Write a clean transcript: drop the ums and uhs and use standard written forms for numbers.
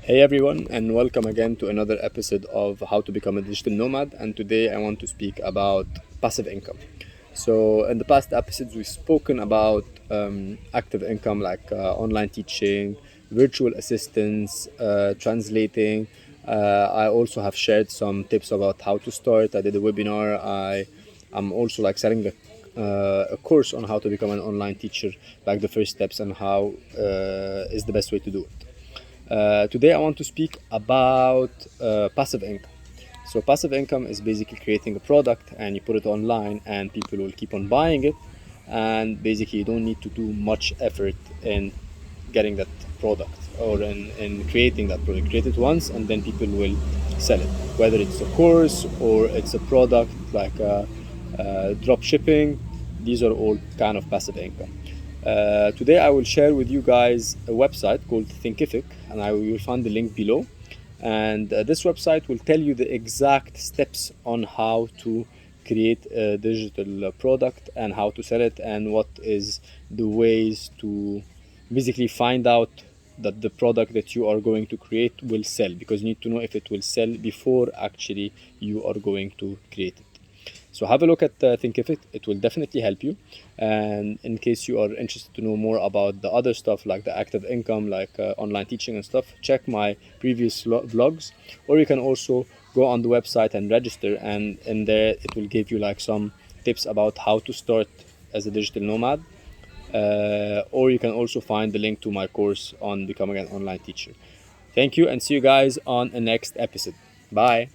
Hey everyone, and welcome again to another episode of How to Become a Digital Nomad. And today I want to speak about passive income. So, in the past episodes, we've spoken about active income like online teaching, virtual assistants, translating. I also have shared some tips about how to start. I did a webinar. I'm also like selling a course on how to become an online teacher, like the first steps and how is the best way to do it. Today, I want to speak about passive income. So, passive income is basically creating a product and you put it online, and people will keep on buying it. And basically, you don't need to do much effort in getting that product or in creating that product. Create it once, and then people will sell it. Whether it's a course or it's a product like drop shipping, these are all kind of passive income. Today I will share with you guys a website called Thinkific, and I will find the link below. And this website will tell you the exact steps on how to create a digital product and how to sell it, and what is the ways to basically find out that the product that you are going to create will sell, because you need to know if it will sell before actually you are going to create it. So have a look at Thinkific. It will definitely help you. And in case you are interested to know more about the other stuff like the active income, like online teaching and stuff, check my previous vlogs. Or you can also go on the website and register. And in there, it will give you like some tips about how to start as a digital nomad. Or you can also find the link to my course on becoming an online teacher. Thank you, and see you guys on the next episode. Bye.